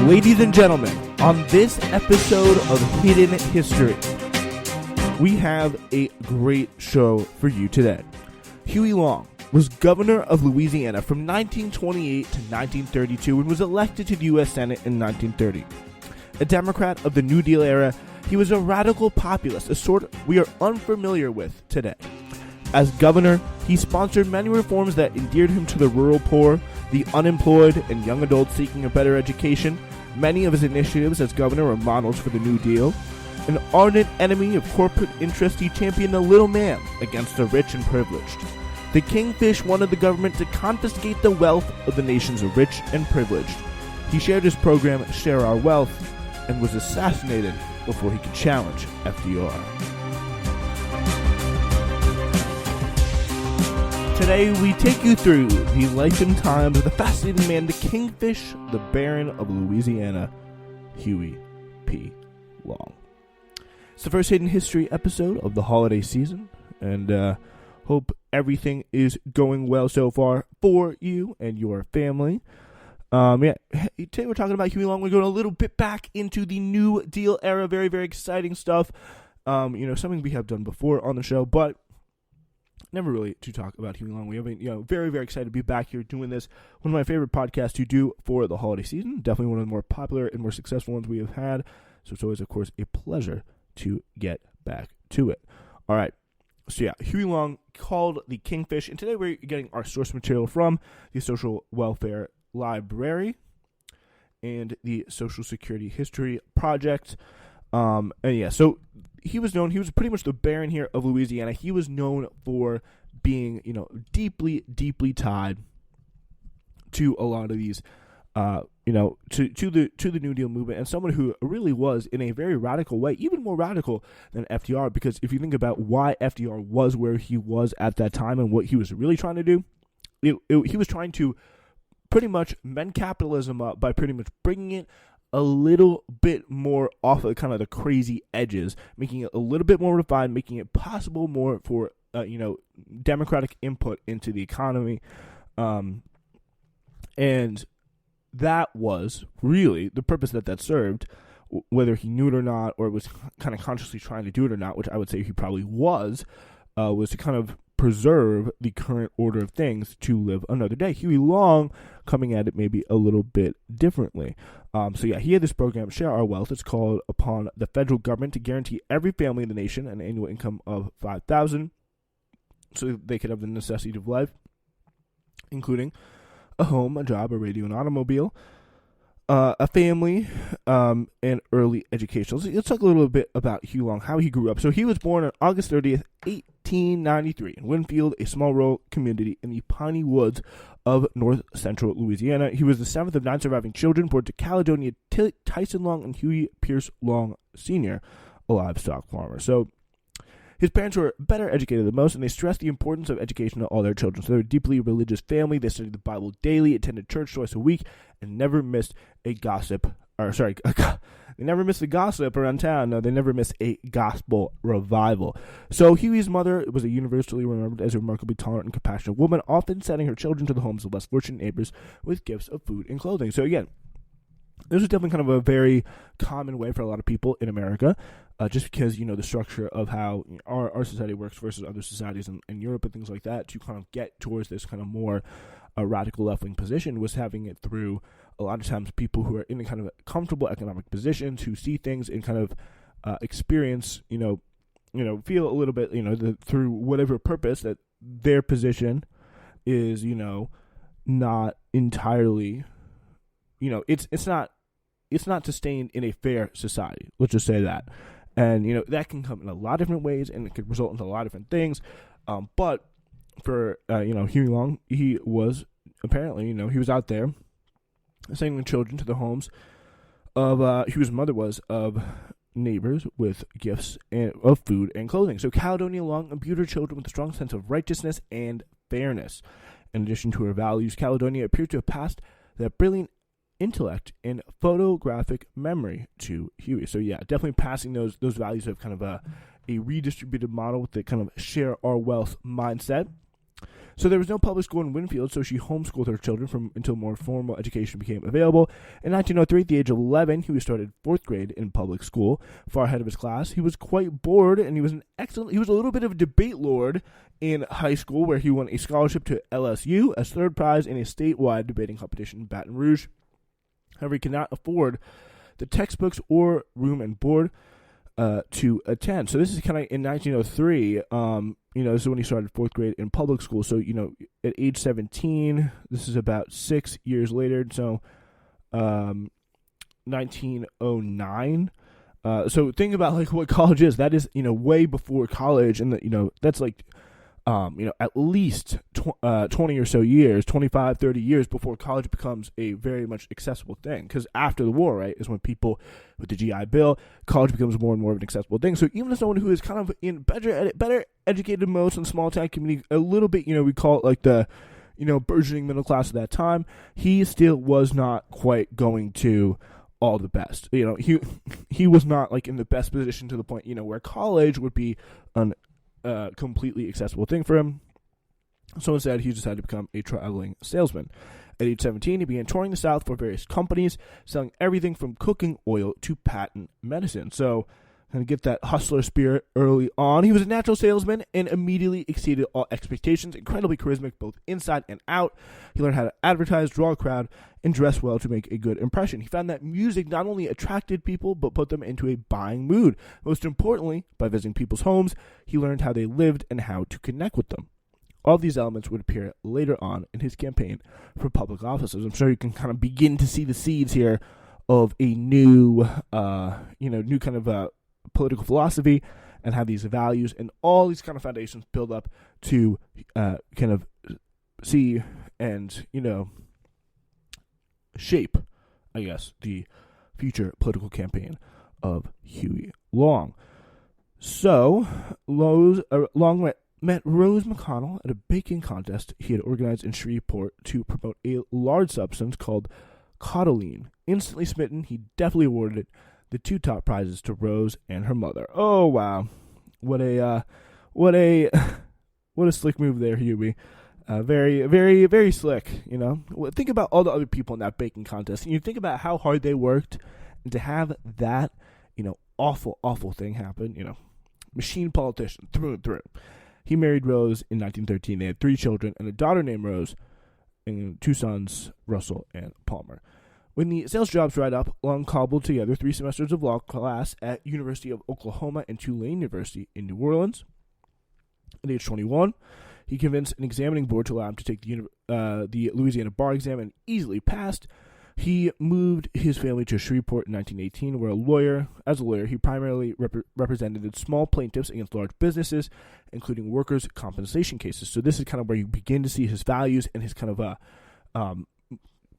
Ladies and gentlemen, on this episode of Hidden History, we have a great show for you today. Huey Long was governor of Louisiana from 1928 to 1932 and was elected to the U.S. Senate in 1930. A Democrat of the New Deal era, he was a radical populist, a sort we are unfamiliar with today. As governor, he sponsored many reforms that endeared him to the rural poor, the unemployed, and young adults seeking a better education. Many of his initiatives as governor were models for the New Deal. An ardent enemy of corporate interest, he championed the little man against the rich and privileged. The Kingfish wanted the government to confiscate the wealth of the nation's rich and privileged. He shared his program, Share Our Wealth, and was assassinated before he could challenge FDR. Today, we take you through the life and times of the fascinating man, the Kingfish, the Baron of Louisiana, Huey P Long. It's the first Hidden History episode of the holiday season, and hope everything is going well so far for you and your family. Today we're talking about Huey Long. We're going a little bit back into the New Deal era. Very, very exciting stuff. Something we have done before on the show, but never really to talk about Huey Long. We have been, very, very excited to be back here doing this. One of my favorite podcasts to do for the holiday season. Definitely one of the more popular and more successful ones we have had. So it's always, of course, a pleasure to get back to it. All right. So Huey Long, called the Kingfish, and today we're getting our source material from the Social Welfare Library and the Social Security History Project. So he was pretty much the Baron here of Louisiana. He was known for being, deeply, deeply tied to a lot of these, to the New Deal movement, and someone who really was in a very radical way, even more radical than FDR, because if you think about why FDR was where he was at that time and what he was really trying to do, he was trying to pretty much mend capitalism up by pretty much bringing it a little bit more off of kind of the crazy edges, making it a little bit more refined, making it possible more for, democratic input into the economy. And that was really the purpose that served, whether he knew it or not, or was kind of consciously trying to do it or not, which I would say he probably was to kind of preserve the current order of things to live another day. Huey Long coming at it maybe a little bit differently. He had this program, Share Our Wealth. It's called upon the federal government to guarantee every family in the nation an annual income of $5,000 so they could have the necessity of life, including a home, a job, a radio, an automobile, a family, and early education. Let's talk a little bit about Huey Long, how he grew up. So he was born on August 30th, 1893 in Winfield, a small rural community in the piney woods of north central Louisiana. He was the seventh of 9 surviving children born to Caledonia Tyson Long and Huey Pierce Long Sr., a livestock farmer. So his parents were better educated than most, and they stressed the importance of education to all their children. So they were a deeply religious family. They studied the Bible daily, attended church twice a week, and never missed a gossip. They never missed a gossip around town. No, they never missed a gospel revival. So Huey's mother was a universally remembered as a remarkably tolerant and compassionate woman, often sending her children to the homes of less fortunate neighbors with gifts of food and clothing. So again, this was definitely kind of a very common way for a lot of people in America, just because, the structure of how our society works versus other societies in Europe and things like that, to kind of get towards this kind of more radical left-wing position, was having it through a lot of times people who are in a kind of comfortable economic positions, who see things and kind of experience, feel a little bit, through whatever purpose that their position is, not entirely, it's not sustained in a fair society. Let's just say that. And, that can come in a lot of different ways, and it could result into a lot of different things. But for, Huey Long, he was apparently, he was out there sending the children to the homes of, Huey's mother was, of neighbors with gifts of food and clothing. So Caledonia Long imbued her children with a strong sense of righteousness and fairness. In addition to her values, Caledonia appeared to have passed that brilliant intellect and photographic memory to Huey. So definitely passing those values of kind of a redistributed model with the kind of share our wealth mindset. So there was no public school in Winfield, so she homeschooled her children until more formal education became available. In 1903, at the age of 11, Huey started 4th grade in public school, far ahead of his class. He was quite bored, and he was a little bit of a debate lord in high school, where he won a scholarship to LSU as third prize in a statewide debating competition in Baton Rouge. However, he could not afford the textbooks or room and board to attend. So this is kind of in 1903. This is when he started 4th grade in public school. So, at age 17, this is about 6 years later. So, 1909. So think about like what college is. That is, way before college, and that's like, at least 20 or so years, 25, 30 years before college becomes a very much accessible thing. Because after the war, right, is when people with the GI Bill, college becomes more and more of an accessible thing. So even as someone who is kind of in better educated than most in the small town community, a little bit, we call it like the, burgeoning middle class at that time, he still was not quite going to all the best. He was not like in the best position to the point, where college would be an completely accessible thing for him. So instead, he decided to become a traveling salesman. At age 17, he began touring the South for various companies, selling everything from cooking oil to patent medicine. So, kind of get that hustler spirit early on. He was a natural salesman and immediately exceeded all expectations, incredibly charismatic both inside and out. He learned how to advertise, draw a crowd, and dress well to make a good impression. He found that music not only attracted people, but put them into a buying mood. Most importantly, by visiting people's homes, he learned how they lived and how to connect with them. All of these elements would appear later on in his campaign for public offices. I'm sure you can kind of begin to see the seeds here of a new kind of political philosophy, and how these values and all these kind of foundations build up to kind of see and, shape, I guess, the future political campaign of Huey Long. So, Long met Rose McConnell at a baking contest he had organized in Shreveport to promote a large substance called cotyledone. Instantly smitten, he deftly awarded the 2 top prizes to Rose and her mother. Oh wow, what a slick move there, Huey. Very, very, very slick. Think about all the other people in that baking contest, and you think about how hard they worked, and to have that, awful thing happen. Machine politician through and through. He married Rose in 1913. They had 3 children and a daughter named Rose, and 2 sons, Russell and Palmer. When the sales jobs dried up, Long cobbled together 3 semesters of law class at University of Oklahoma and Tulane University in New Orleans. At age 21, he convinced an examining board to allow him to take the Louisiana bar exam, and easily passed. He moved his family to Shreveport in 1918, where as a lawyer, he primarily represented small plaintiffs against large businesses, including workers' compensation cases. So this is kind of where you begin to see his values and his kind of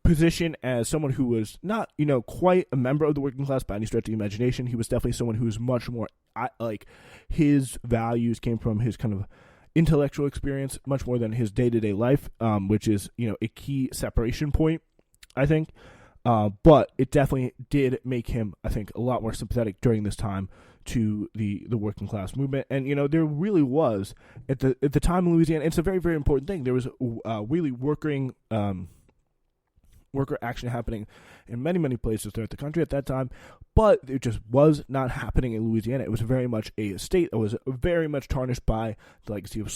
position as someone who was not, quite a member of the working class by any stretch of the imagination. He was definitely someone who was much more, his values came from his kind of intellectual experience much more than his day-to-day life, which is, a key separation point, I think. But it definitely did make him, I think, a lot more sympathetic during this time to the working class movement. And, there really was, at the time in Louisiana, it's a very, very important thing. There was really worker action happening in many, many places throughout the country at that time, but it just was not happening in Louisiana. It was very much a state that was very much tarnished by the legacy of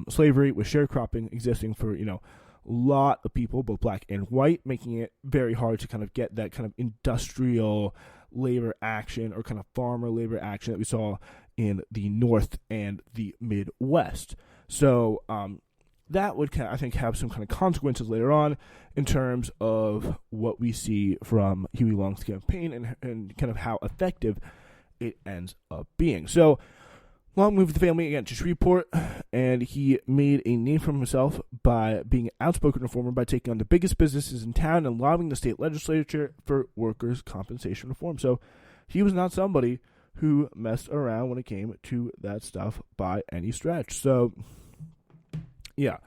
slavery, with sharecropping existing for, a lot of people, both black and white, making it very hard to kind of get that kind of industrial labor action or kind of farmer labor action that we saw in the North and the Midwest. So, that would, I think, have some kind of consequences later on in terms of what we see from Huey Long's campaign and kind of how effective it ends up being. So, Long moved the family again to Shreveport, and he made a name for himself by being an outspoken reformer by taking on the biggest businesses in town and lobbying the state legislature for workers' compensation reform. So, he was not somebody who messed around when it came to that stuff by any stretch. So, yeah.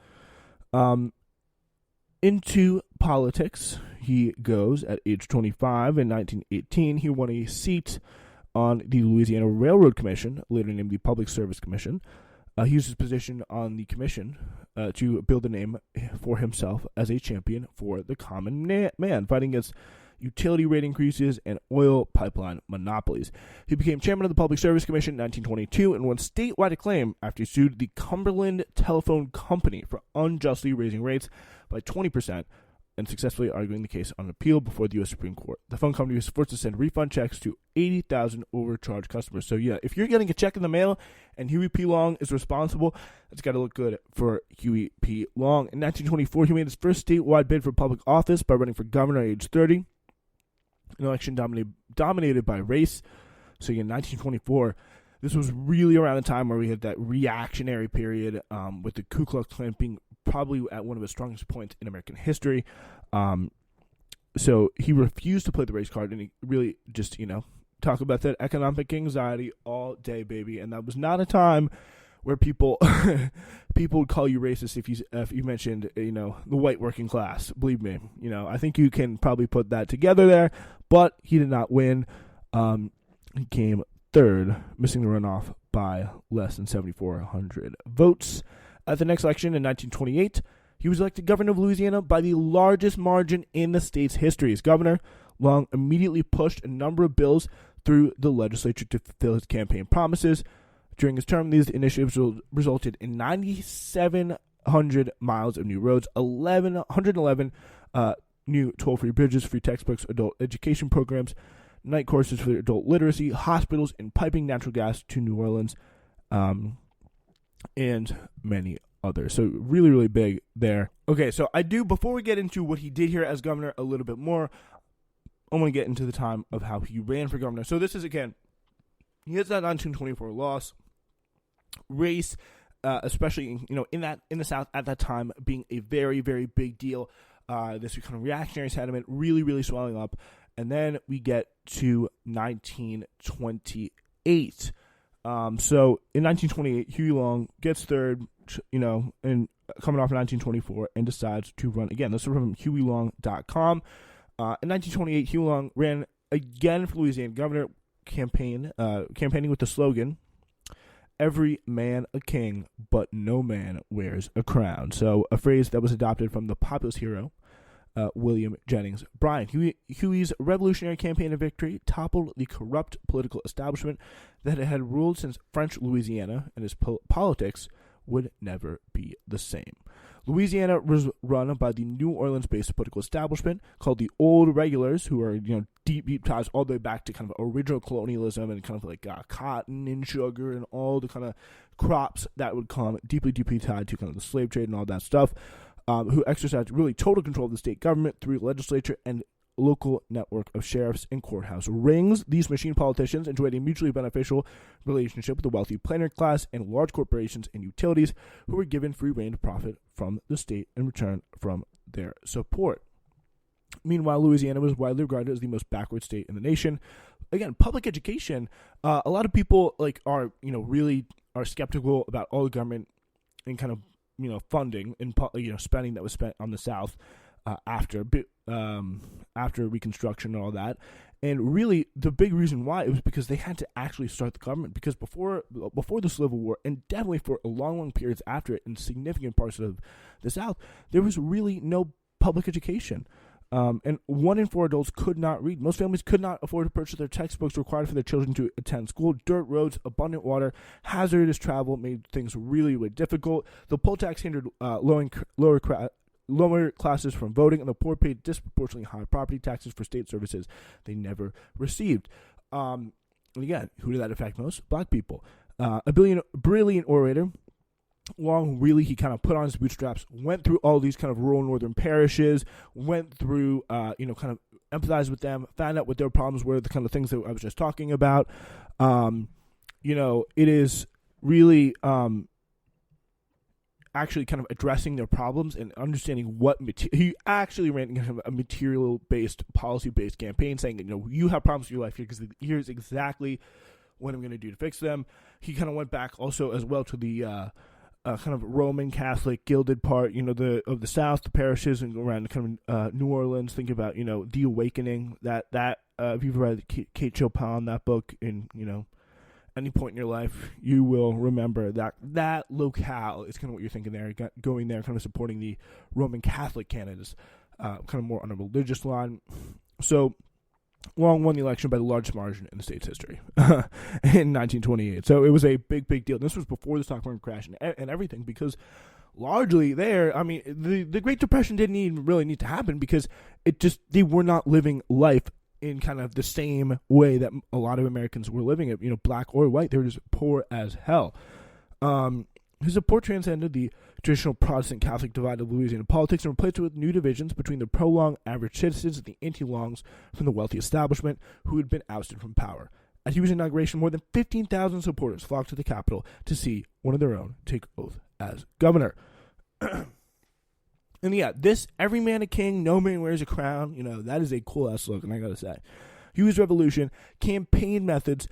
Into politics he goes at age 25. In 1918, he won a seat on the Louisiana Railroad Commission, later named the Public Service Commission. He used his position on the commission to build a name for himself as a champion for the common man, fighting against utility rate increases and oil pipeline monopolies. He became chairman of the Public Service Commission in 1922 and won statewide acclaim after he sued the Cumberland Telephone Company for unjustly raising rates by 20% and successfully arguing the case on appeal before the U.S. Supreme Court. The phone company was forced to send refund checks to 80,000 overcharged customers. So yeah, if you're getting a check in the mail and Huey P. Long is responsible, it's got to look good for Huey P. Long. In 1924, he made his first statewide bid for public office by running for governor at age 30. An election dominated by race. So in 1924, this was really around the time where we had that reactionary period with the Ku Klux Klan being probably at one of its strongest points in American history. So he refused to play the race card, and he really just, talk about that economic anxiety all day, baby. And that was not a time where people would call you racist if you mentioned, the white working class. Believe me, I think you can probably put that together there, but he did not win. He came third, missing the runoff by less than 7,400 votes. At the next election in 1928, he was elected governor of Louisiana by the largest margin in the state's history. As governor, Long immediately pushed a number of bills through the legislature to fulfill his campaign promises. During his term, these initiatives resulted in 9,700 miles of new roads, 111 new toll-free bridges, free textbooks, adult education programs, night courses for adult literacy, hospitals, and piping natural gas to New Orleans, and many others. So really, really big there. Okay, so before we get into what he did here as governor a little bit more, I want to get into the time of how he ran for governor. So this is, again, he has that 1924 loss. Race, especially in the South at that time, being a very, very big deal. This kind of reactionary sentiment really, really swelling up. And then we get to 1928. So in 1928, Huey Long gets third, and coming off in 1924, and decides to run again. This is from HueyLong.com. In 1928, Huey Long ran again for Louisiana governor campaigning with the slogan, "Every man a king, but no man wears a crown." So a phrase that was adopted from the populist hero, William Jennings Bryan. Huey's revolutionary campaign of victory toppled the corrupt political establishment that had ruled since French Louisiana, and his politics would never be the same. Louisiana was run by the New Orleans-based political establishment called the Old Regulars, who are deep ties all the way back to kind of original colonialism and kind of like cotton and sugar and all the kind of crops that would come deeply tied to kind of the slave trade and all that stuff. Who exercised really total control of the state government through legislature and local network of sheriffs and courthouse rings. These machine politicians enjoyed a mutually beneficial relationship with the wealthy planter class and large corporations and utilities who were given free rein to profit from the state in return from their support. Meanwhile, Louisiana was widely regarded as the most backward state in the nation. Again, public education, a lot of people are really are skeptical about all the government and kind of funding and spending that was spent on the South after Reconstruction and all that. And really, the big reason why it was because they had to actually start the government. Because before the Civil War, and definitely for long periods after it in significant parts of the South, there was really no public education. And 1 in 4 adults could not read. Most families could not afford to purchase their textbooks required for their children to attend school. Dirt roads, abundant water, hazardous travel made things really, really difficult. The poll tax hindered lower classes from voting, and the poor paid disproportionately high property taxes for state services they never received. Again, who did that affect most? Black people. A brilliant orator. Long, really, he kind of put on his bootstraps, went through all these kind of rural northern parishes, went through, kind of empathized with them, found out what their problems were, the kind of things that I was just talking about. It is really actually kind of addressing their problems and understanding he actually ran kind of a material-based, policy-based campaign saying, you have problems in your life here because here's exactly what I'm going to do to fix them. He kind of went back also as well to the kind of Roman Catholic gilded part, of the South, the parishes and around kind of New Orleans. Think about, the Awakening. That if you've read Kate Chopin, that book, and any point in your life, you will remember that locale is kind of what you're thinking there, going there, kind of supporting the Roman Catholic candidates, kind of more on a religious line. So Long won the election by the largest margin in the state's history in 1928. So it was a big, big deal. And this was before the stock market crash and everything, because largely there, I mean, the Great Depression didn't even really need to happen, because they were not living life in kind of the same way that a lot of Americans were living it, black or white. They were just poor as hell. His support transcended the traditional Protestant-Catholic divide of Louisiana politics and replaced it with new divisions between the pro-Long average citizens and the anti-Longs from the wealthy establishment who had been ousted from power. At Huey's inauguration, more than 15,000 supporters flocked to the Capitol to see one of their own take oath as governor. And yeah, this every man a king, no man wears a crown, that is a cool-ass slogan, I gotta say. Huey's revolution, campaign methods,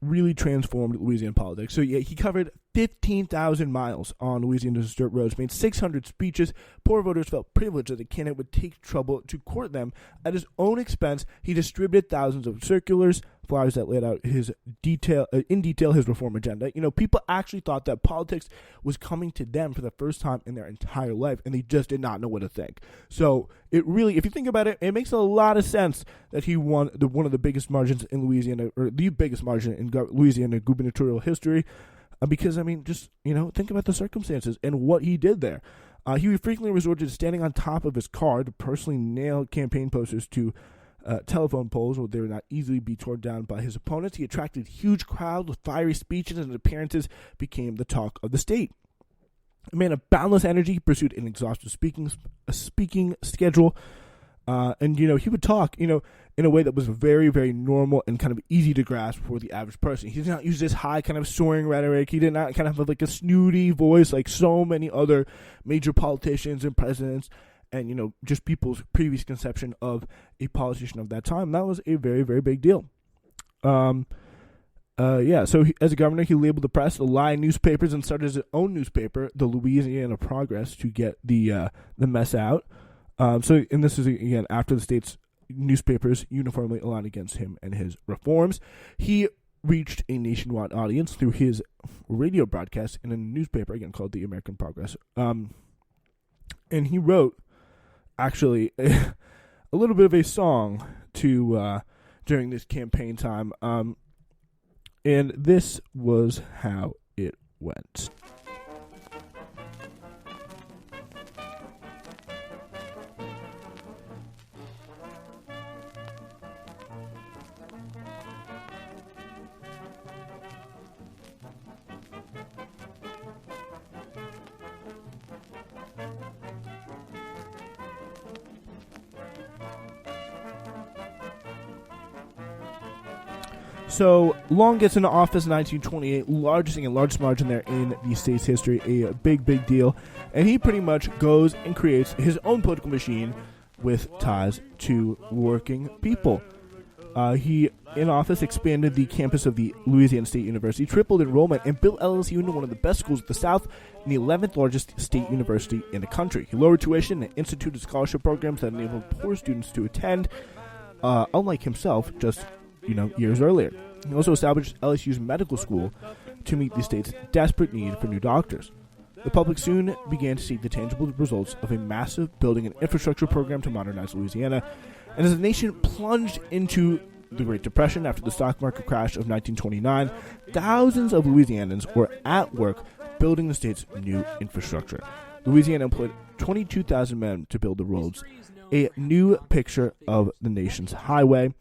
really transformed Louisiana politics. So yeah, he covered 15,000 miles on Louisiana's dirt roads, made 600 speeches. Poor voters felt privileged that the candidate would take trouble to court them. At his own expense, he distributed thousands of circulars, flyers that laid out in detail his reform agenda. People actually thought that politics was coming to them for the first time in their entire life, and they just did not know what to think. So it really, if you think about it, it makes a lot of sense that he won one of the biggest margins in Louisiana, or the biggest margin in Louisiana gubernatorial history. Because, think about the circumstances and what he did there. He frequently resorted to standing on top of his car to personally nail campaign posters to telephone poles where they would not easily be torn down by his opponents. He attracted huge crowds with fiery speeches, and his appearances became the talk of the state. A man of boundless energy, he pursued an exhaustive speaking schedule. And he would talk, in a way that was very, very normal and kind of easy to grasp for the average person. He did not use this high kind of soaring rhetoric. He did not kind of have like a snooty voice like so many other major politicians and presidents and, just people's previous conception of a politician of that time. That was a very, very big deal. So as a governor, he labeled the press the lie newspapers and started his own newspaper, the Louisiana Progress, to get the mess out. And this is, again, after the state's newspapers uniformly aligned against him and his reforms. He reached a nationwide audience through his radio broadcast in a newspaper, again, called the American Progress. And he wrote, actually, a little bit of a song during this campaign time. And this was how it went. So Long gets into office in 1928, largest margin there in the state's history, a big, big deal. And he pretty much goes and creates his own political machine with ties to working people. He, in office, expanded the campus of the Louisiana State University, tripled enrollment, and built LSU into one of the best schools of the South and the 11th largest state university in the country. He lowered tuition and instituted scholarship programs that enabled poor students to attend, unlike himself, just years earlier. He also established LSU's medical school to meet the state's desperate need for new doctors. The public soon began to see the tangible results of a massive building and infrastructure program to modernize Louisiana. And as the nation plunged into the Great Depression after the stock market crash of 1929, thousands of Louisianans were at work building the state's new infrastructure. Louisiana employed 22,000 men to build the roads, a new picture of the nation's highway.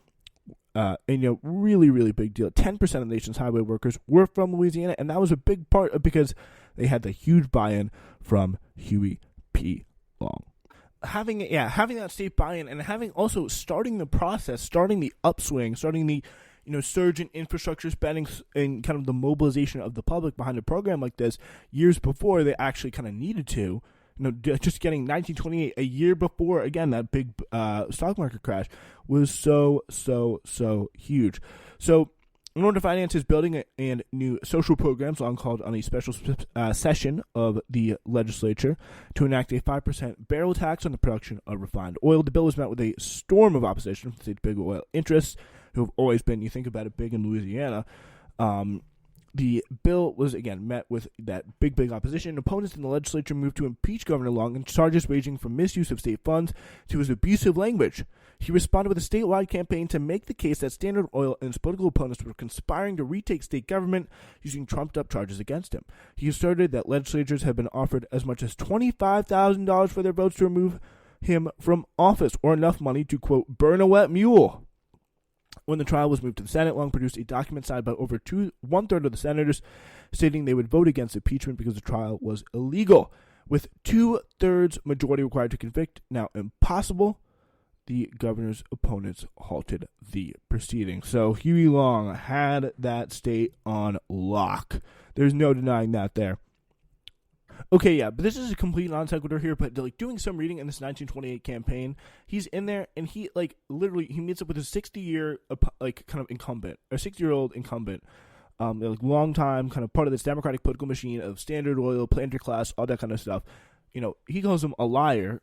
Really, really big deal. 10% of the nation's highway workers were from Louisiana, and that was a big part of because they had the huge buy-in from Huey P Long. Having that state buy-in and starting the process, starting the upswing, starting the surge in infrastructure spending and kind of the mobilization of the public behind a program like this years before they actually kind of needed to. Just getting 1928, a year before, again, that big stock market crash, was so huge. So in order to finance his building and new social programs, Long called on a special session of the legislature to enact a 5% barrel tax on the production of refined oil. The bill was met with a storm of opposition from the state's big oil interests. who have always been, you think about it, big in Louisiana. The bill was, again, met with that big opposition. Opponents in the legislature moved to impeach Governor Long on charges ranging from misuse of state funds to his abusive language. He responded with a statewide campaign to make the case that Standard Oil and his political opponents were conspiring to retake state government using trumped-up charges against him. He asserted that legislatures had been offered as much as $25,000 for their votes to remove him from office, or enough money to, quote, burn a wet mule. When the trial was moved to the Senate, Long produced a document signed by over one-third of the senators, stating they would vote against impeachment because the trial was illegal. With 2/3 majority required to convict now impossible, the governor's opponents halted the proceedings. So Huey Long had that state on lock. There's no denying that there. Okay, yeah, but this is a complete non sequitur here, but like doing some reading in this 1928 campaign, he's in there and he like literally he meets up with a 60-year like kind of incumbent, a 60-year-old incumbent, like long time kind of part of this Democratic political machine of Standard Oil, planter class, all that kind of stuff. You know, he calls him a liar.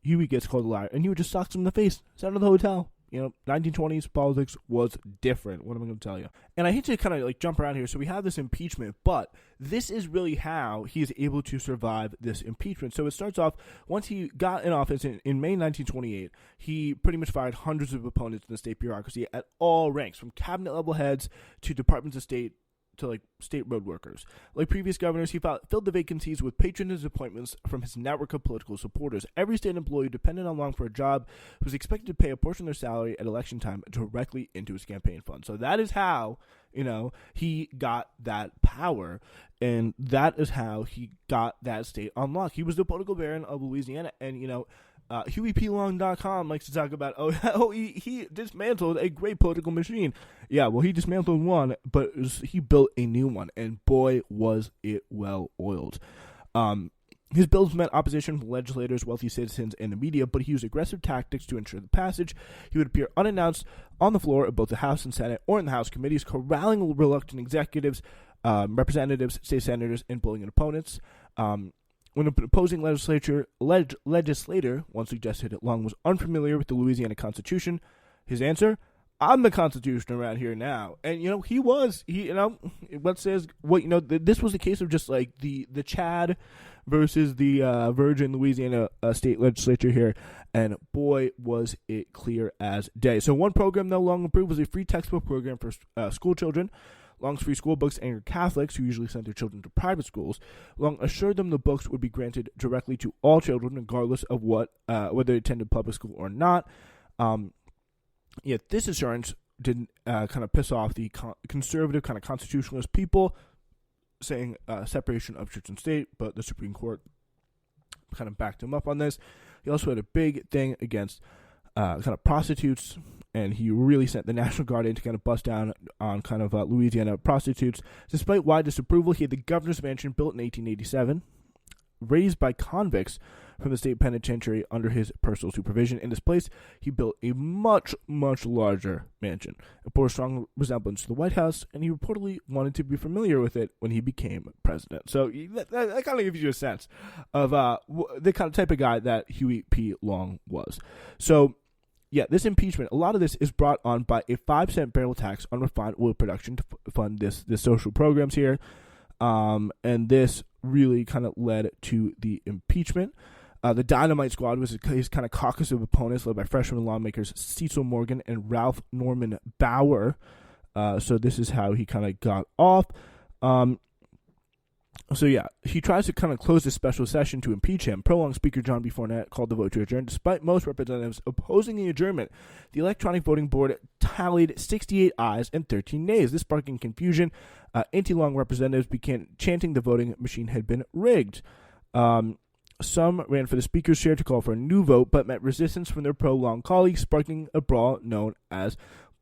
Huey gets called a liar, and Huey just socks him in the face. Sent him to the hotel. You know, 1920s politics was different. What am I going to tell you? And I hate to kind of like jump around here. So we have this impeachment, but this is really how he is able to survive this impeachment. So it starts off, once he got in office in May 1928, he pretty much fired hundreds of opponents in the state bureaucracy at all ranks, from cabinet level heads to departments of state to like state road workers. Like previous governors, he filled the vacancies with patronage appointments from his network of political supporters. Every state employee dependent on Long for a job was expected to pay a portion of their salary at election time directly into his campaign fund. So that is how, you know, he got that power, and that is how he got that state on lock. He was the political baron of Louisiana, and, you know, HueyPLong.com likes to talk about, he dismantled a great political machine. Yeah, well, he dismantled one, but he built a new one, and boy, was it well oiled. His bills met opposition from legislators, wealthy citizens, and the media, but he used aggressive tactics to ensure the passage. He would appear unannounced on the floor of both the House and Senate, or in the House committees, corralling reluctant executives, representatives, state senators, and bullying opponents. When an opposing legislator once suggested that Long was unfamiliar with the Louisiana Constitution, his answer, "I'm the Constitution around here now." And, you know, he was. This was a case of just like the Chad versus the Virgin Louisiana state legislature here. And boy, was it clear as day. So one program that Long approved was a free textbook program for school children. Long's free school books angered Catholics, who usually sent their children to private schools. Long assured them the books would be granted directly to all children, regardless of whether they attended public school or not. Yet this assurance didn't kind of piss off the conservative kind of constitutionalist people, saying separation of church and state, but the Supreme Court kind of backed him up on this. He also had a big thing against kind of prostitutes, and he really sent the National Guard in to kind of bust down on kind of Louisiana prostitutes. Despite wide disapproval, he had the governor's mansion built in 1887, raised by convicts from the state penitentiary under his personal supervision. In this place, he built a much, much larger mansion. It bore a strong resemblance to the White House, and he reportedly wanted to be familiar with it when he became president. So that kind of gives you a sense of the kind of type of guy that Huey P. Long was. So, yeah, this impeachment, a lot of this is brought on by a 5-cent barrel tax on refined oil production to fund this social programs here. And this really kind of led to the impeachment. The Dynamite Squad was his kind of caucus of opponents, led by freshman lawmakers Cecil Morgan and Ralph Norman Bower. So this is how he kind of got off. So yeah, he tries to kind of close this special session to impeach him. Prolonged Speaker John B. Fournette called the vote to adjourn. Despite most representatives opposing the adjournment, the electronic voting board tallied 68 ayes and 13 nays. This sparking confusion. Anti-Long representatives began chanting the voting machine had been rigged. Some ran for the speaker's chair to call for a new vote, but met resistance from their pro-Long colleagues, sparking a brawl known as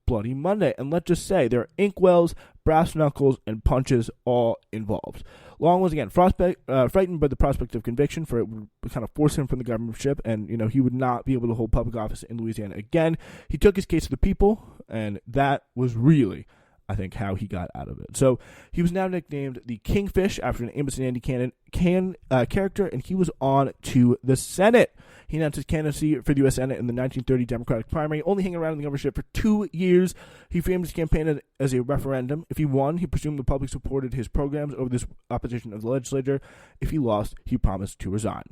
Bloody Monday. And let's just say there are inkwells, brass knuckles, and punches all involved. Long was again frightened by the prospect of conviction, for it would kind of force him from the governorship, and he would not be able to hold public office in Louisiana again. He took his case to the people, and that was really I think, how he got out of it. So he was now nicknamed the Kingfish after an Amos and Andy character, and he was on to the Senate. He announced his candidacy for the U.S. Senate in the 1930 Democratic primary, only hanging around in the governorship for 2 years. He framed his campaign as a referendum. If he won, he presumed the public supported his programs over this opposition of the legislature. If he lost, he promised to resign.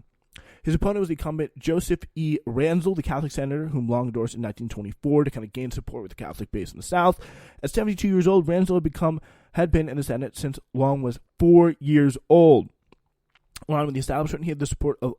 His opponent was the incumbent Joseph E. Ranzel, the Catholic senator, whom Long endorsed in 1924 to kind of gain support with the Catholic base in the South. At 72 years old, Ranzel had been in the Senate since Long was 4 years old. Along with the establishment, he had the support of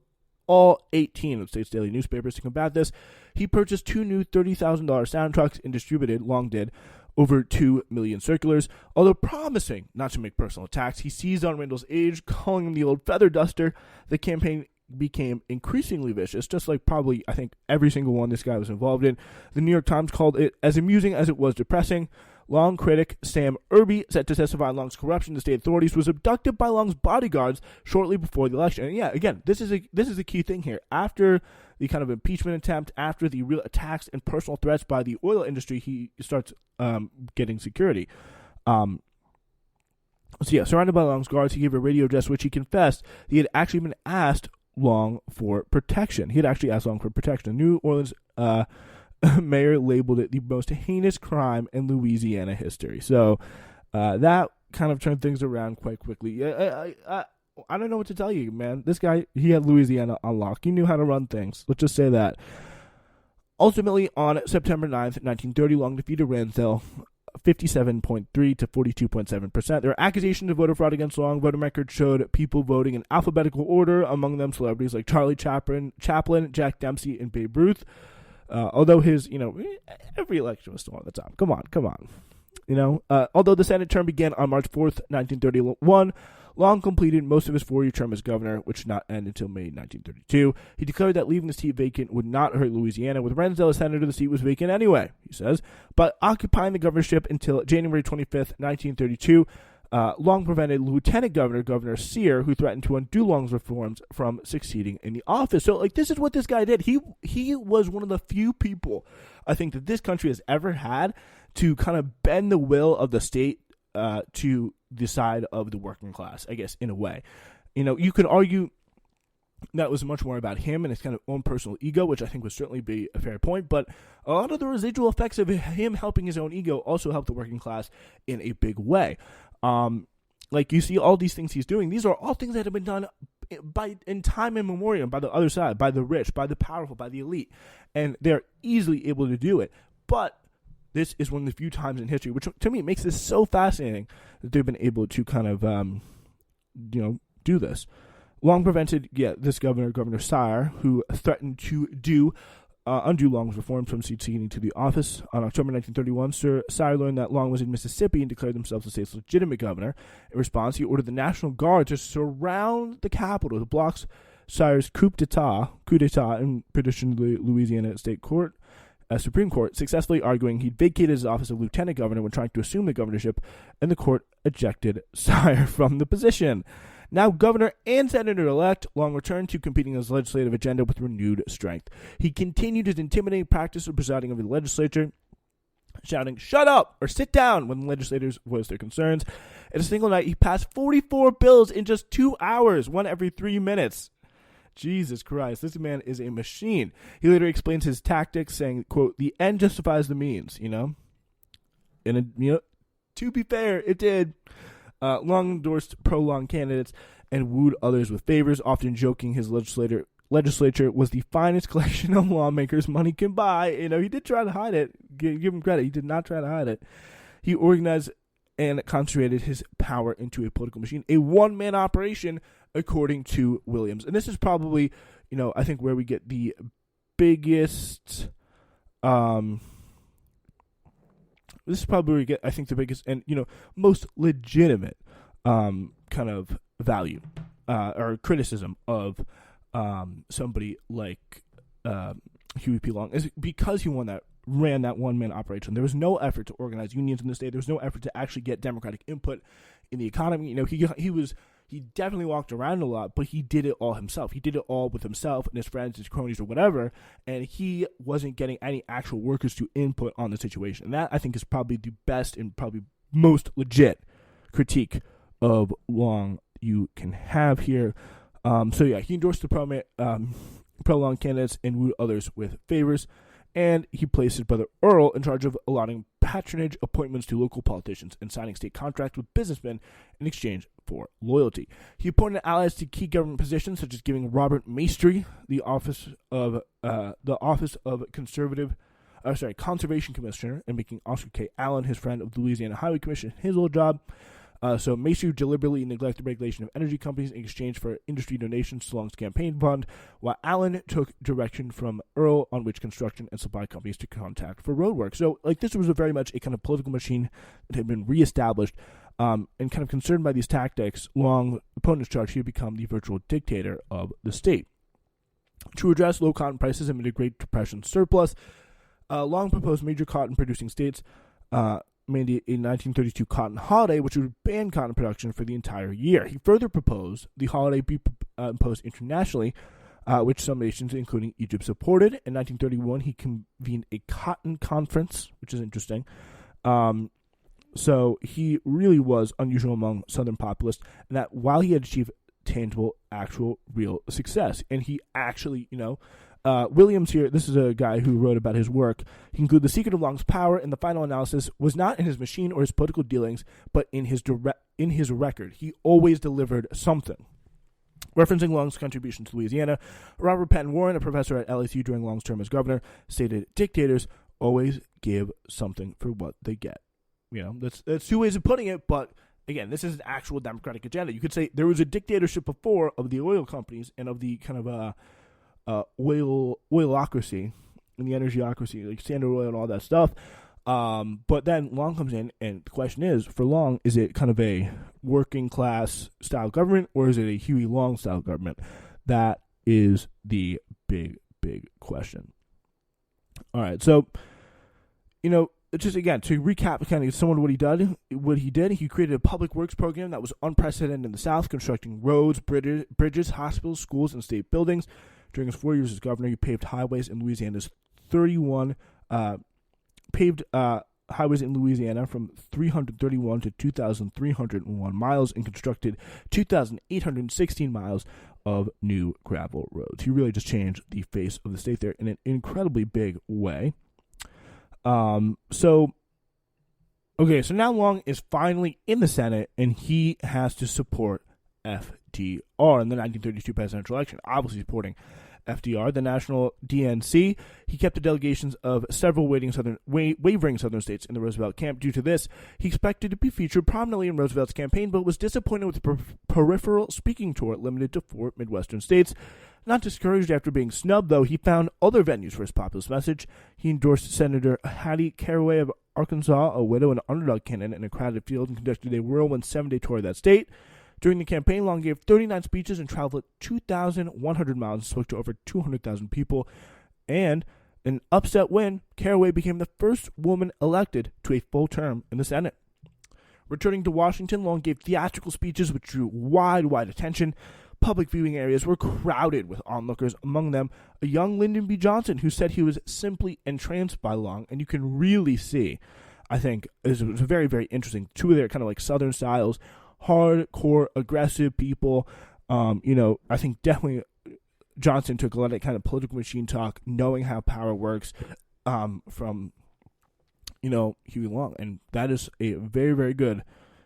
all 18 of the state's daily newspapers. To combat this, he purchased 2 new $30,000 sound trucks and distributed, Long did, over 2 million circulars. Although promising not to make personal attacks, he seized on Ranzel's age, calling him the old feather duster. The campaign became increasingly vicious, just like probably, I think, every single one this guy was involved in. The New York Times called it as amusing as it was depressing. Long critic Sam Irby, set to testify on Long's corruption to state authorities, was abducted by Long's bodyguards shortly before the election. And yeah, again, this is a key thing here. After the kind of impeachment attempt, after the real attacks and personal threats by the oil industry, he starts getting security. Surrounded by Long's guards, he gave a radio address which he confessed he had actually been asked Long for protection. He had actually asked Long for protection. The New Orleans mayor labeled it the most heinous crime in Louisiana history. So that kind of turned things around quite quickly. I don't know what to tell you, man. This guy, he had Louisiana on lock. He knew how to run things. Let's just say that. Ultimately, on September 9th, 1930, Long defeated Ranzel 57.3 to 42.7%. There were accusations of voter fraud against Long. Voter records showed people voting in alphabetical order, among them celebrities like Charlie Chaplin, Jack Dempsey, and Babe Ruth. Although his, every election was still on the top. Come on. Although the Senate term began on March 4th, 1931, Long completed most of his 4-year term as governor, which did not end until May 1932. He declared that leaving the seat vacant would not hurt Louisiana. With Ranzel as senator, the seat was vacant anyway, he says. But occupying the governorship until January 25th, 1932, Long prevented Lieutenant Governor Sear, who threatened to undo Long's reforms, from succeeding in the office. So, this is what this guy did. He was one of the few people, I think, that this country has ever had to kind of bend the will of the state to the side of the working class, I guess, in a way. You could argue that was much more about him and his kind of own personal ego, which I think would certainly be a fair point, but a lot of the residual effects of him helping his own ego also helped the working class in a big way. You see all these things he's doing, these are all things that have been done in time immemorial by the other side, by the rich, by the powerful, by the elite, and they're easily able to do it. But this is one of the few times in history, which to me makes this so fascinating, that they've been able to kind of, do this. Long prevented, this Governor Sire, who threatened to undo Long's reforms from succeeding to the office. On October 1931, Sir Sire learned that Long was in Mississippi and declared himself the state's legitimate governor. In response, he ordered the National Guard to surround the capital to block Sire's coup d'etat in petition to the Louisiana State Supreme Court, successfully arguing he'd vacated his office of lieutenant governor when trying to assume the governorship, and the court ejected Sire from the position. Now governor and senator-elect, Long returned to competing his legislative agenda with renewed strength. He continued his intimidating practice of presiding over the legislature, shouting, "Shut up!" or "Sit down" when the legislators voiced their concerns. In a single night, he passed 44 bills in just 2 hours, one every 3 minutes. Jesus Christ, this man is a machine. He later explains his tactics, saying, quote, "The end justifies the means," And, to be fair, it did. Long endorsed pro-Long candidates and wooed others with favors, often joking his legislature was the finest collection of lawmakers money can buy. He did try to hide it. Give him credit. He did not try to hide it. He organized and concentrated his power into a political machine, a one-man operation, according to Williams. And this is probably, I think where we get the biggest, the biggest and, most legitimate kind of value or criticism of somebody like Huey P Long is because he ran that one-man operation. There was no effort to organize unions in the state. There was no effort to actually get democratic input in the economy. He definitely walked around a lot, but he did it all himself. He did it all with himself and his friends, his cronies, or whatever, and he wasn't getting any actual workers to input on the situation. And that, I think, is probably the best and probably most legit critique of Long you can have here. So yeah, he endorsed the pro-Long candidates and wooed others with favors, and he placed his brother Earl in charge of allotting patronage appointments to local politicians and signing state contracts with businessmen in exchange for loyalty. He appointed allies to key government positions, such as giving Robert Maestri the office of Conservation Commissioner, and making Oscar K. Allen, his friend of the Louisiana Highway Commission, his old job. So Maestri deliberately neglected regulation of energy companies in exchange for industry donations to Long's campaign fund, while Allen took direction from Earl on which construction and supply companies to contact for road work. So, this was very much a kind of political machine that had been reestablished, and kind of concerned by these tactics, Long, opponents charged he had become the virtual dictator of the state. To address low cotton prices amid a Great Depression surplus, Long proposed major cotton-producing states mandate a 1932 cotton holiday, which would ban cotton production for the entire year. He further proposed the holiday be imposed internationally, which some nations, including Egypt, supported. In 1931, he convened a cotton conference, which is interesting. So he really was unusual among Southern populists, and that while he had achieved tangible, actual, real success, and he actually, Williams here, this is a guy who wrote about his work. He concluded the secret of Long's power in the final analysis was not in his machine or his political dealings, but in his record. He always delivered something. Referencing Long's contribution to Louisiana, Robert Patton Warren, a professor at LSU during Long's term as governor, stated, "Dictators always give something for what they get." That's two ways of putting it, but again, this is an actual democratic agenda. You could say there was a dictatorship before of the oil companies and of the kind of oilocracy and the energyocracy, like Standard Oil and all that stuff. But then Long comes in, and the question is, for Long, is it kind of a working class style government, or is it a Huey Long style government? That is the big, big question. All right, so, just again, to recap kind of somewhat what he did, he created a public works program that was unprecedented in the South, constructing roads, bridges, hospitals, schools, and state buildings. During his 4 years as governor, he paved highways in Louisiana's highways in Louisiana from 331 to 2,301 miles, and constructed 2,816 miles of new gravel roads. He really just changed the face of the state there in an incredibly big way. So now Long is finally in the Senate, and he has to support FDR in the 1932 presidential election, obviously supporting FDR, the national DNC. He kept the delegations of several wavering Southern states in the Roosevelt camp. Due to this, he expected to be featured prominently in Roosevelt's campaign, but was disappointed with the peripheral speaking tour limited to 4 Midwestern states. Not discouraged after being snubbed, though, he found other venues for his populist message. He endorsed Senator Hattie Caraway of Arkansas, a widow and underdog candidate in a crowded field, and conducted a whirlwind 7-day tour of that state. During the campaign, Long gave 39 speeches and traveled 2,100 miles and spoke to over 200,000 people. And in an upset win, Caraway became the first woman elected to a full term in the Senate. Returning to Washington, Long gave theatrical speeches which drew wide attention. Public viewing areas were crowded with onlookers, among them a young Lyndon B. Johnson, who said he was simply entranced by Long. And you can really see, I think, it was very, very interesting. Two of their kind of like Southern styles, hardcore, aggressive people. I think definitely Johnson took a lot of kind of political machine talk, knowing how power works, from, Huey Long. And that is a very, very good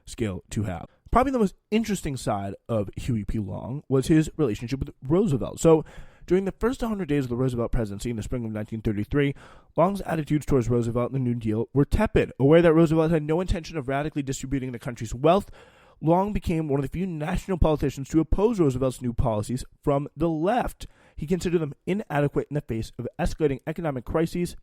skill to have. Probably the most interesting side of Huey P. Long was his relationship with Roosevelt. So, during the first 100 days of the Roosevelt presidency in the spring of 1933, Long's attitudes towards Roosevelt and the New Deal were tepid. Aware that Roosevelt had no intention of radically distributing the country's wealth, Long became one of the few national politicians to oppose Roosevelt's new policies from the left. He considered them inadequate in the face of escalating economic crises,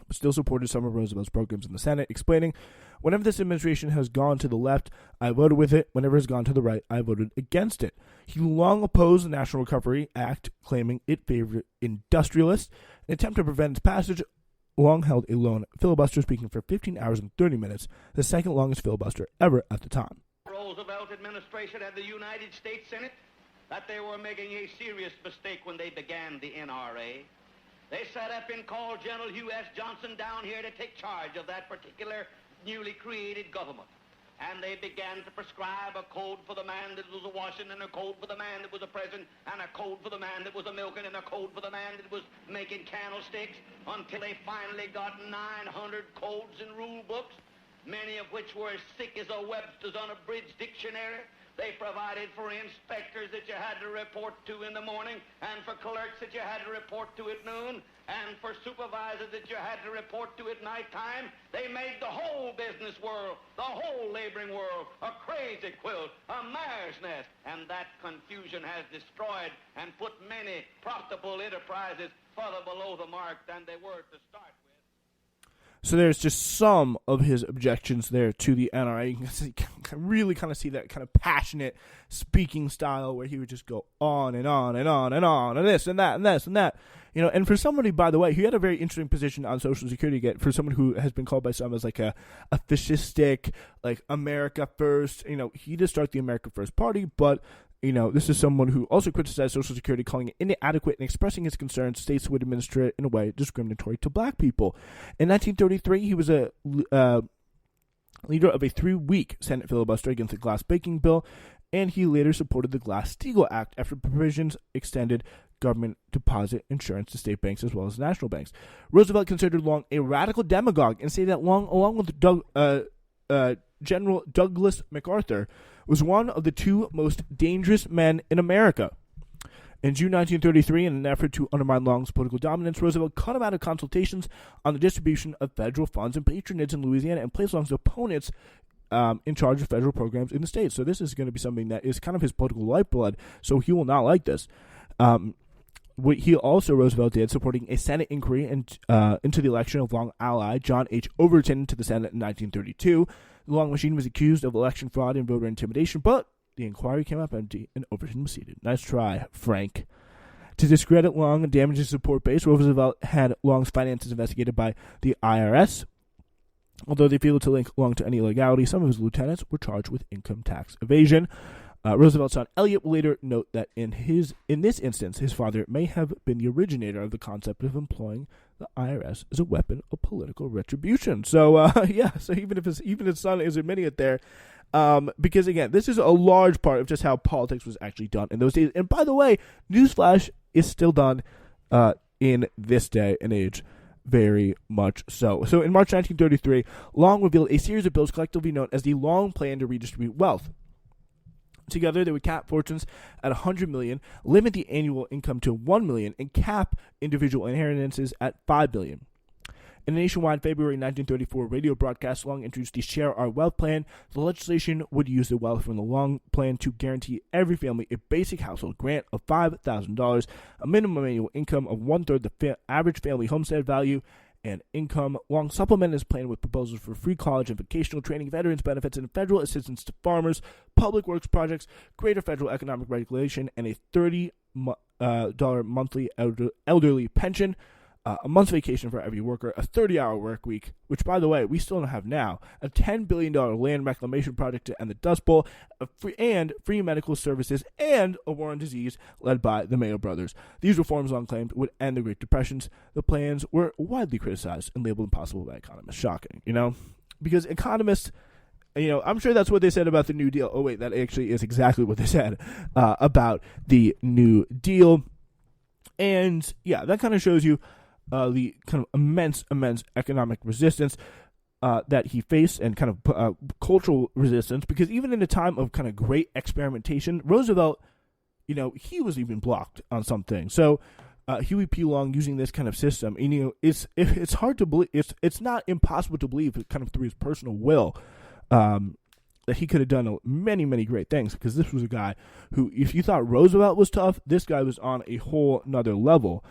but still supported some of Roosevelt's programs in the Senate, explaining, "Whenever this administration has gone to the left, I voted with it. Whenever it has gone to the right, I voted against it." He long opposed the National Recovery Act, claiming it favored industrialists. In an attempt to prevent its passage, Long held a lone filibuster, speaking for 15 hours and 30 minutes, the second longest filibuster ever at the time. Roosevelt administration and the United States Senate that they were making a serious mistake when they began the NRA. They sat up and called General Hugh S. Johnson down here to take charge of that particular newly created government. And they began to prescribe a code for the man that was a washing, and a code for the man that was a pressing, and a code for the man that was a milking, and a code for the man that was making candlesticks, until they finally got 900 codes and rule books, many of which were as thick as a Webster's unabridged dictionary. They provided for inspectors that you had to report to in the morning, and for clerks that you had to report to at noon, and for supervisors that you had to report to at nighttime. They made the whole business world, the whole laboring world, a crazy quilt, a mare's nest. And that confusion has destroyed and put many profitable enterprises further below the mark than they were to start with. So there's just some of his objections there to the NRA. You can really kind of see that kind of passionate speaking style where he would just go on and on and on and on and this and that and this and that. You know, and for somebody, by the way, he had a very interesting position on Social Security. For someone who has been called by some as like a fascistic, like America First. You know, he did start the America First Party, but you know, this is someone who also criticized Social Security, calling it inadequate, and expressing his concerns states would administer it in a way discriminatory to black people. In 1933, he was a leader of a 3-week Senate filibuster against the Glass Baking Bill, and he later supported the Glass-Steagall Act after provisions extended government deposit insurance to state banks as well as national banks. Roosevelt considered Long a radical demagogue and said that Long, along with General Douglas MacArthur, was one of the 2 most dangerous men in America. In June 1933, in an effort to undermine Long's political dominance, Roosevelt cut him out of consultations on the distribution of federal funds and patronage in Louisiana and placed Long's opponents in charge of federal programs in the states. So this is going to be something that is kind of his political lifeblood, so he will not like this. What he also, Roosevelt did, supporting a Senate inquiry into the election of Long ally John H. Overton to the Senate in 1932. The Long machine was accused of election fraud and voter intimidation, but the inquiry came up empty and Overton was seated. Nice try, Frank. To discredit Long and damage his support base, Roosevelt had Long's finances investigated by the IRS. Although they failed to link Long to any illegality, some of his lieutenants were charged with income tax evasion. Roosevelt's son Elliot will later note that in this instance, his father may have been the originator of the concept of employing the IRS as a weapon of political retribution. So, so even if his son is admitting it there, because again, this is a large part of just how politics was actually done in those days. And by the way, newsflash, is still done in this day and age. Very much so. So in March 1933, Long revealed a series of bills collectively known as the Long Plan to redistribute wealth. Together, they would cap fortunes at $100 million, limit the annual income to $1 million, and cap individual inheritances at $5 billion. In a nationwide February 1934 radio broadcast, Long introduced the Share Our Wealth Plan. The legislation would use the wealth from the Long Plan to guarantee every family a basic household grant of $5,000, a minimum annual income of 1/3 the average family homestead value, and income. Long supplemented his plan with proposals for free college and vocational training, veterans benefits, and federal assistance to farmers, public works projects, greater federal economic regulation, and a $30 monthly elderly pension, a month's vacation for every worker, a 30-hour work week, which, by the way, we still don't have now, a $10 billion land reclamation project to end the Dust Bowl, free medical services, and a war on disease led by the Mayo brothers. These reforms, Long claimed, would end the Great Depressions. The plans were widely criticized and labeled impossible by economists. Shocking, because economists, I'm sure that's what they said about the New Deal. Oh, wait, that actually is exactly what they said about the New Deal. And, yeah, that kind of shows you the kind of immense economic resistance that he faced, and kind of cultural resistance, because even in a time of kind of great experimentation, Roosevelt, he was even blocked on some things. So Huey P. Long using this kind of system, and, it's hard to believe, it's not impossible to believe, kind of through his personal will, that he could have done many great things, because this was a guy who, if you thought Roosevelt was tough, this guy was on a whole nother level.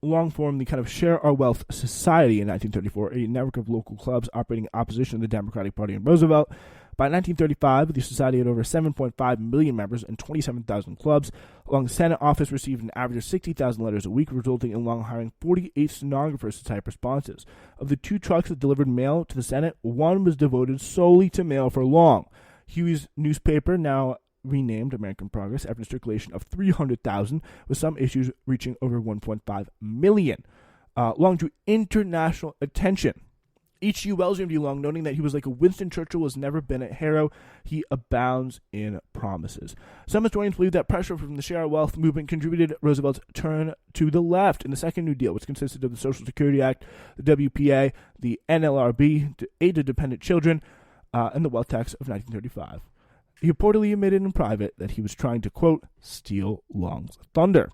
Long formed the kind of Share Our Wealth Society in 1934, a network of local clubs operating in opposition to the Democratic Party and Roosevelt. By 1935, the society had over 7.5 million members and 27,000 clubs. Long's Senate office received an average of 60,000 letters a week, resulting in Long hiring 48 stenographers to type responses. Of the 2 trucks that delivered mail to the Senate, one was devoted solely to mail for Long. Huey's newspaper, now renamed American Progress, after a circulation of 300,000, with some issues reaching over 1.5 million. Long drew international attention H.G. Wells interviewed Long, noting that he was like a Winston Churchill has never been at Harrow. He abounds in promises. Some historians believe that pressure from the share our wealth movement contributed Roosevelt's turn to the left in the Second New Deal, which consisted of the Social Security Act, the WPA, the NLRB, the Aid to Dependent Children, and the wealth tax of 1935. He reportedly admitted in private that he was trying to, quote, steal Long's thunder.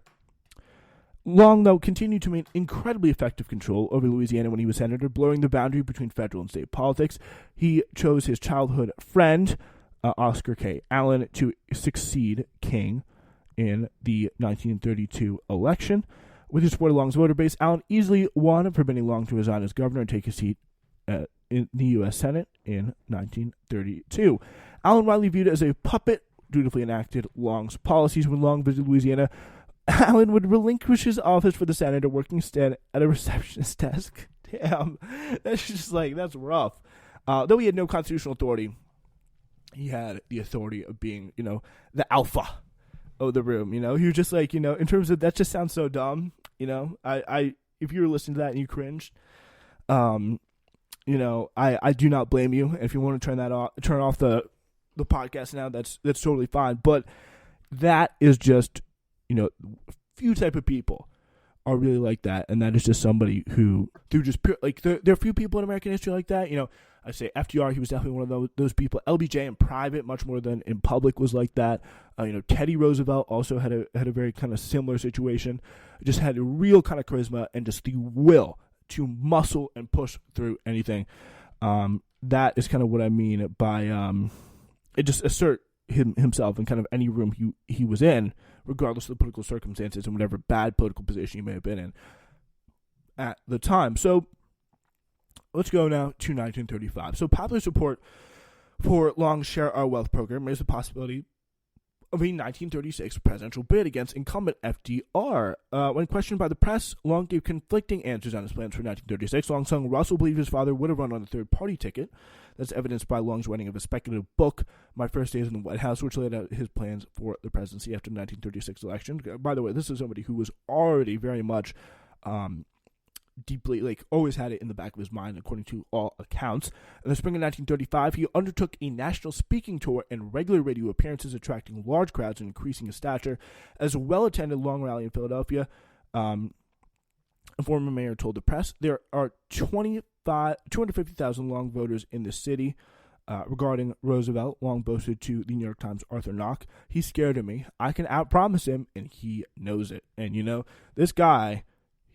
Long, though, continued to maintain incredibly effective control over Louisiana when he was senator, blurring the boundary between federal and state politics. He chose his childhood friend, Oscar K. Allen, to succeed King in the 1932 election. With his support of Long's voter base, Allen easily won, permitting Long to resign as governor and take his seat in the U.S. Senate in 1932. Allen, widely viewed as a puppet, dutifully enacted Long's policies. When Long visited Louisiana, Allen would relinquish his office for the senator, working instead at a receptionist desk. Damn, that's just like, that's rough. Though he had no constitutional authority, he had the authority of being, the alpha of the room. He was just like, in terms of, that just sounds so dumb. I if you were listening to that and you cringed, I do not blame you. If you want to turn off the podcast now, that's totally fine. But that is just, few type of people are really like that, and that is just somebody who, through just pure, like, there are few people in American history like that. I say FDR, he was definitely one of those people. LBJ in private, much more than in public, was like that. Teddy Roosevelt also had a very kind of similar situation. Just had a real kind of charisma and just the will to muscle and push through anything. That is kind of what I mean by it just assert himself in kind of any room he was in, regardless of the political circumstances and whatever bad political position he may have been in at the time. So let's go now to 1935. So popular support for Long's Share Our Wealth program raised the possibility of a 1936 presidential bid against incumbent FDR. When questioned by the press, Long gave conflicting answers on his plans for 1936. Long's son Russell believed his father would have run on a third-party ticket. That's evidenced by Long's writing of a speculative book, My First Days in the White House, which laid out his plans for the presidency after the 1936 election. By the way, this is somebody who was already very much deeply, always had it in the back of his mind, according to all accounts. In the spring of 1935, he undertook a national speaking tour and regular radio appearances, attracting large crowds and increasing his stature. As a well-attended Long rally in Philadelphia, a former mayor told the press, there are 250,000 Long voters in the city. Regarding Roosevelt, Long boasted to the New York Times' Arthur Knock, "He's scared of me. I can outpromise him, and he knows it." And, this guy,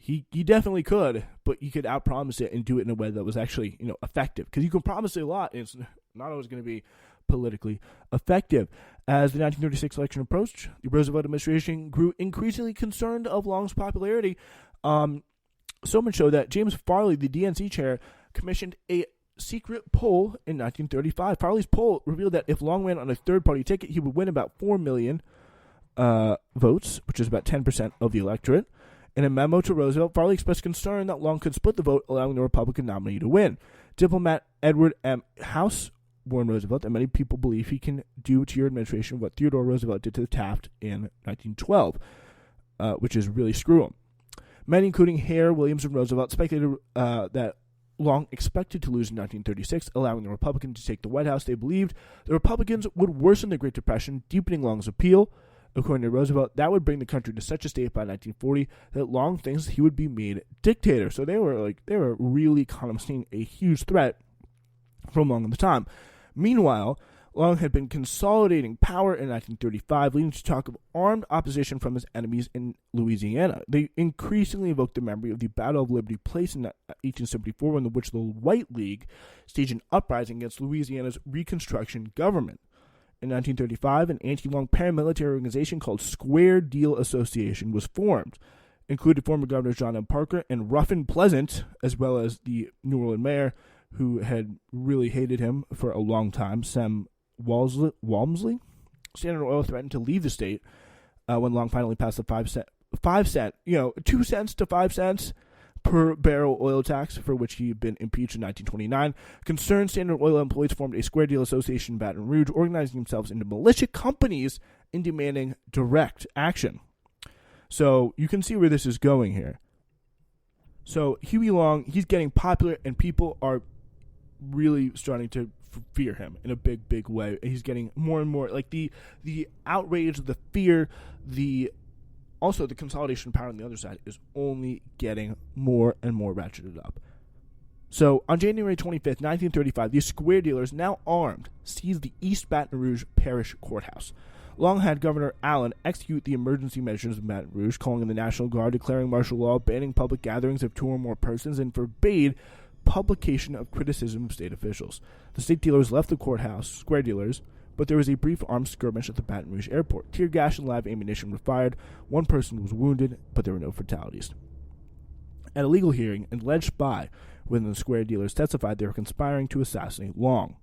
He definitely could, but you could outpromise it and do it in a way that was actually, effective. Because you can promise it a lot, and it's not always going to be politically effective. As the 1936 election approached, the Roosevelt administration grew increasingly concerned of Long's popularity. So much so that James Farley, the DNC chair, commissioned a secret poll in 1935. Farley's poll revealed that if Long ran on a third-party ticket, he would win about 4 million votes, which is about 10% of the electorate. In a memo to Roosevelt, Farley expressed concern that Long could split the vote, allowing the Republican nominee to win. Diplomat Edward M. House warned Roosevelt that many people believe he can do to your administration what Theodore Roosevelt did to Taft in 1912, which is really screw him. Many, including Hare, Williams, and Roosevelt, speculated that Long expected to lose in 1936, allowing the Republicans to take the White House. They believed the Republicans would worsen the Great Depression, deepening Long's appeal. According to Roosevelt, that would bring the country to such a state by 1940 that Long thinks he would be made dictator. So they were really kind of seeing a huge threat from Long at the time. Meanwhile, Long had been consolidating power in 1935, leading to talk of armed opposition from his enemies in Louisiana. They increasingly evoked the memory of the Battle of Liberty Place in 1874, in which the White League staged an uprising against Louisiana's Reconstruction government. In 1935, an anti-Long paramilitary organization called Square Deal Association was formed. Included former Governors John M. Parker and Ruffin Pleasant, as well as the New Orleans mayor, who had really hated him for a long time, Sam Walmsley. Standard Oil threatened to leave the state when Long finally passed the 2 cents to 5 cents per barrel oil tax, for which he had been impeached in 1929. Concerned Standard Oil employees formed a Square Deal Association in Baton Rouge, organizing themselves into militia companies and demanding direct action. So you can see where this is going here. So Huey Long, he's getting popular, and people are really starting to fear him in a big way. He's getting more and more, like, the outrage, the fear, also the consolidation of power on the other side is only getting more and more ratcheted up. So, on January 25th, 1935, the square dealers, now armed, seized the East Baton Rouge Parish Courthouse. Long had Governor Allen execute the emergency measures in Baton Rouge, calling in the National Guard, declaring martial law, banning public gatherings of 2 or more persons, and forbade publication of criticism of state officials. The state dealers left the courthouse, square dealers, but there was a brief armed skirmish at the Baton Rouge airport. Tear gas and live ammunition were fired. 1 person was wounded, but there were no fatalities. At a legal hearing, an alleged spy within the square dealers testified they were conspiring to assassinate Long.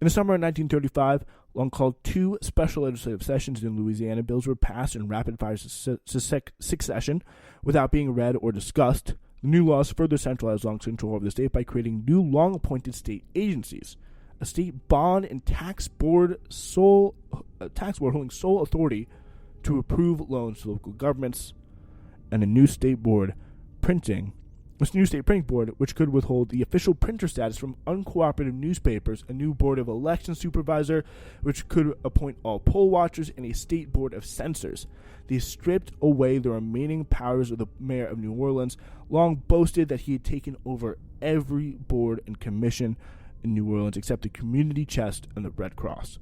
In the summer of 1935, Long called 2 special legislative sessions in Louisiana. Bills were passed in rapid-fire succession without being read or discussed. The new laws further centralized Long's control over the state by creating new Long-appointed state agencies, a state bond and tax board holding sole authority to approve loans to local governments, and a new state printing board which could withhold the official printer status from uncooperative newspapers, a new board of election supervisor which could appoint all poll watchers, and a state board of censors. These stripped away the remaining powers of the mayor of New Orleans. Long boasted that he had taken over every board and commission in New Orleans except the community chest and the Red Cross.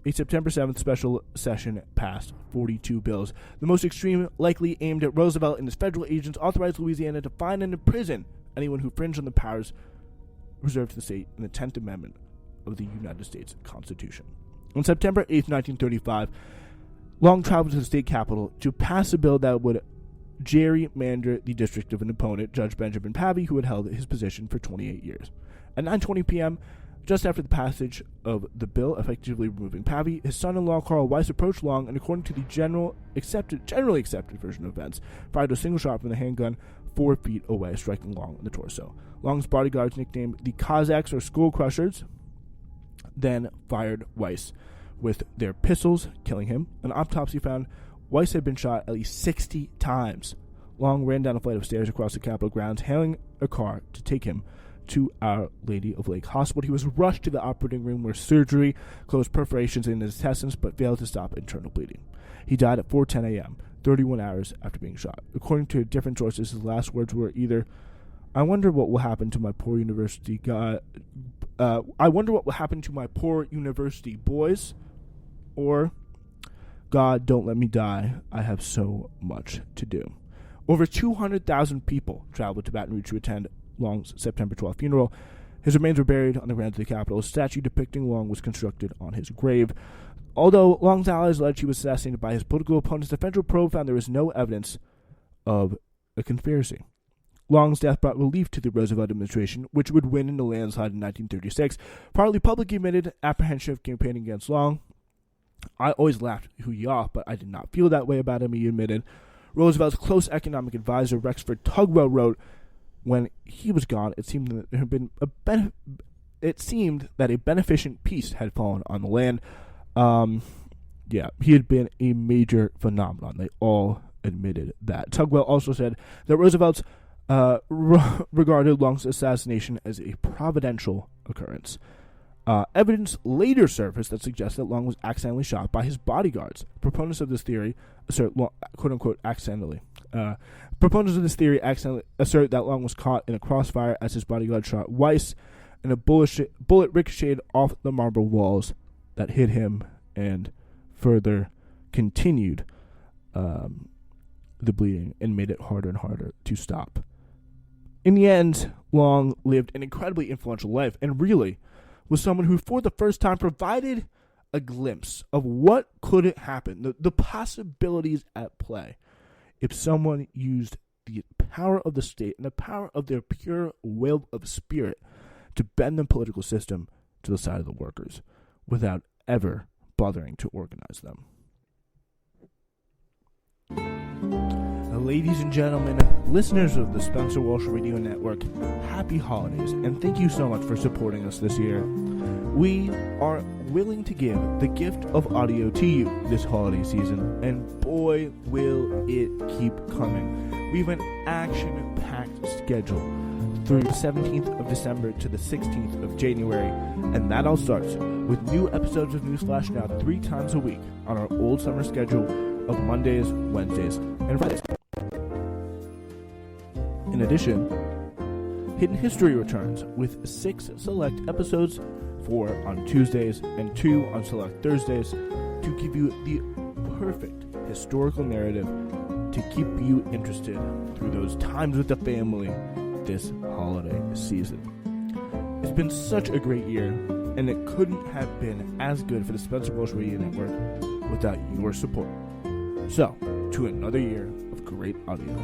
A September 7th special session passed 42 bills. The most extreme, likely aimed at Roosevelt and his federal agents, authorized Louisiana to fine and imprison anyone who infringed on the powers reserved to the state in the 10th Amendment of the United States Constitution. On September 8th, 1935, Long traveled to the state capitol to pass a bill that would gerrymander the district of an opponent, Judge Benjamin Pavey, who had held his position for 28 years. At 9:20 p.m., just after the passage of the bill effectively removing Pavey, his son-in-law Carl Weiss approached Long, and according to the generally accepted version of events, fired a single shot from the handgun 4 feet away, striking Long in the torso. Long's bodyguards, nicknamed the Cossacks or Skull Crushers, then fired Weiss with their pistols, killing him. An autopsy found Weiss had been shot at least 60 times. Long ran down a flight of stairs across the Capitol grounds, hailing a car to take him to Our Lady of Lake Hospital. He was rushed to the operating room where surgery closed perforations in his intestines but failed to stop internal bleeding. He died at 4:10 a.m., 31 hours after being shot. According to different sources, his last words were either, "I wonder what will happen to my poor university I wonder what will happen to my poor university boys," or, "God, don't let me die. I have so much to do." Over 200,000 people traveled to Baton Rouge to attend Long's September 12th funeral. His remains were buried on the grounds of the Capitol. A statue depicting Long was constructed on his grave. Although Long's allies alleged he was assassinated by his political opponents, the federal probe found there was no evidence of a conspiracy. Long's death brought relief to the Roosevelt administration, which would win in a landslide in 1936. Partly publicly admitted apprehension of campaigning against Long. "I always laughed Huey off, but I did not feel that way about him," he admitted. Roosevelt's close economic advisor, Rexford Tugwell, wrote, "When he was gone, it seemed that there had been a beneficent peace had fallen on the land." He had been a major phenomenon. They all admitted that. Tugwell also said that Roosevelt's regarded Long's assassination as a providential occurrence. Evidence later surfaced that suggests that Long was accidentally shot by his bodyguards. Proponents of this theory assert, quote-unquote, accidentally. Proponents of this theory accidentally assert that Long was caught in a crossfire as his bodyguard shot Weiss, and a bullet ricocheted off the marble walls that hit him and further continued the bleeding and made it harder and harder to stop. In the end, Long lived an incredibly influential life and really was someone who, for the first time, provided a glimpse of what could happen, the possibilities at play, if someone used the power of the state and the power of their pure will of spirit to bend the political system to the side of the workers without ever bothering to organize them. Ladies and gentlemen, listeners of the Spencer Walsh Radio Network, happy holidays, and thank you so much for supporting us this year. We are willing to give the gift of audio to you this holiday season, and boy, will it keep coming. We have an action-packed schedule through the 17th of December to the 16th of January, and that all starts with new episodes of Newsflash Now 3 times a week on our old summer schedule of Mondays, Wednesdays, and Fridays. In addition, Hidden History returns with 6 select episodes, 4 on Tuesdays and 2 on select Thursdays, to give you the perfect historical narrative to keep you interested through those times with the family this holiday season. It's been such a great year, and it couldn't have been as good for the Spencer Welsh Radio Network without your support. So, to another year of great audio.